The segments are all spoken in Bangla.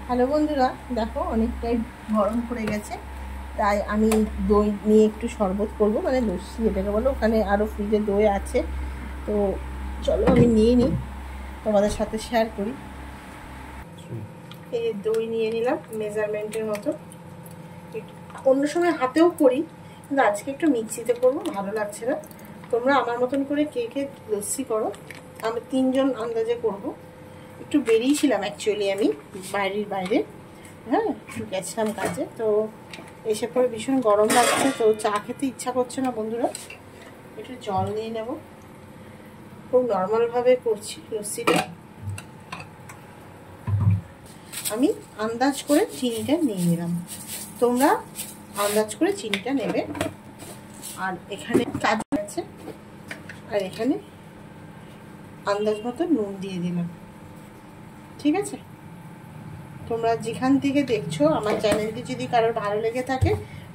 হ্যালো বন্ধুরা, দেখো অনেকটাই গরম পড়ে গেছে, তাই আমি দই নিয়ে একটু শরবত করব, মানে লস্যি যেটাকে বলো। ওখানে আরও ফ্রিজে দই আছে, তো চলো আমি নিয়ে নিই, তোমাদের সাথে শেয়ার করি। এই দই নিয়ে নিলাম মেজারমেন্টের মতো। অন্য সময় হাতেও করি, কিন্তু আজকে একটু মিক্সিতে করবো, ভালো লাগছে না। তোমরা আমার মতন করে কে কে লস্যি করো। আমি 3 জন আন্দাজে করব। একটু বেরিয়েছিলাম অ্যাকচুয়ালি আমি বাইরে, হ্যাঁ একটু গেছিলাম কাজে, তো এসে পরে ভীষণ গরম লাগছে, তো চা খেতে ইচ্ছা করছে না বন্ধুরা। একটু জল নিয়ে নেব, খুব নর্মালভাবে করছি লস্যিটা। আমি আন্দাজ করে চিনিটা নিয়ে নিলাম, তোমরা আন্দাজ করে চিনিটা নেবে। আর এখানে কাজু আছে, আর এখানে আন্দাজ মতো নুন দিয়ে দিলাম, ঠিক আছে। তোমরা যেখান থেকে দেখছো আমার চ্যানেলটি যদি কারোর ভালো লেগে থাকে,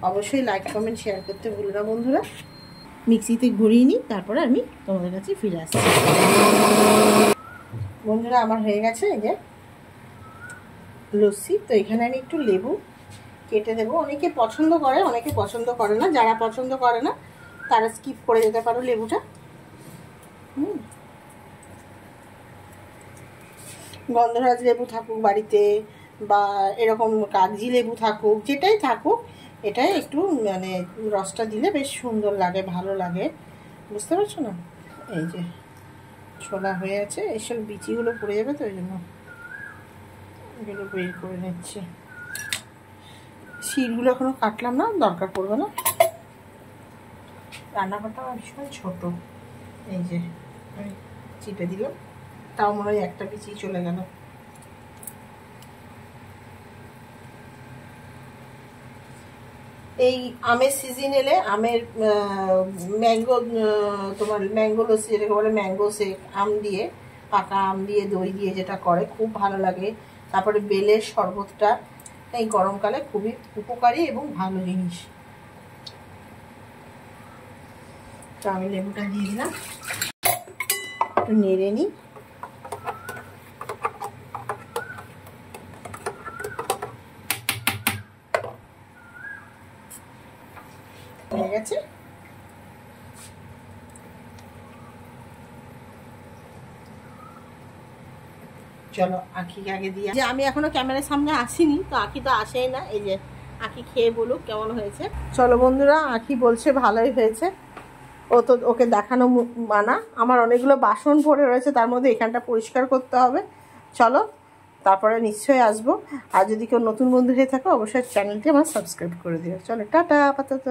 অবশ্যই লাইক কমেন্ট শেয়ার করতে ভুলো না বন্ধুরা। মিক্সিতে ঘুরিয়ে নিই, তারপরে আমি তোমাদের কাছে ফিরে আসছি। বন্ধুরা আমার হয়ে গেছে এই যে লস্যি। তো এখানে আমি একটু লেবু কেটে দেবো। অনেকে পছন্দ করে, অনেকে পছন্দ করে না। যারা পছন্দ করে না তারা স্কিপ করে যেতে পারো লেবুটা। গন্ধরাজ লেবু থাকুক বাড়িতে, বা এরকম কাগজি লেবু থাকুক, যেটাই থাকুক, এটাই একটু মানে রসটা দিলে বেশ সুন্দর লাগে, ভালো লাগে, বুঝতে পারছো না। এই যে ছোলা হয়ে আছে, এইসব বিচিগুলো পড়ে যাবে, তো ওই জন্য এগুলো বের করে নিচ্ছি। শিরগুলো এখনো কাটলাম না, দরকার পড়বে না। রান্নাঘরটা ভীষণ ছোট, এই যে আমি চিপে দিলাম, তাও মনে হয় একটা বিচি চলে গেল। এই আমের সিজন এলে আমের ম্যাঙ্গো, তোমার ম্যাঙ্গো লস্যি যেটাকে বলে ম্যাঙ্গো শেক, আম দিয়ে, পাকা আম দিয়ে দই দিয়ে যেটা করে, খুব ভালো লাগে। তারপরে বেলের শরবতটা এই গরমকালে খুবই উপকারী এবং ভালো জিনিস। তো আমি লেবুটা দিয়ে দিলাম, একটু নেড়ে নিই। হয়ে গেছে। চলো আঁখিকে আগে দিয়ে, যে আমি এখনো ক্যামেরার সামনে আসিনি, তো আঁখি তো আসেই না। এই যে আঁখি খেয়ে বলুক কেমন হয়েছে। চলো বন্ধুরা, আঁখি বলছে ভালোই হয়েছে। ও তো, ওকে দেখানো মানা। আমার অনেকগুলো বাসন পড়ে রয়েছে, তার মধ্যে এখানটা পরিষ্কার করতে হবে। চলো তারপরে নিশ্চয়ই আসবো। আর যদি কেউ নতুন বন্ধু হয়ে থাকে, অবশ্যই চ্যানেলটি আমার সাবস্ক্রাইব করে দিও। চলো টাটা আপাতত।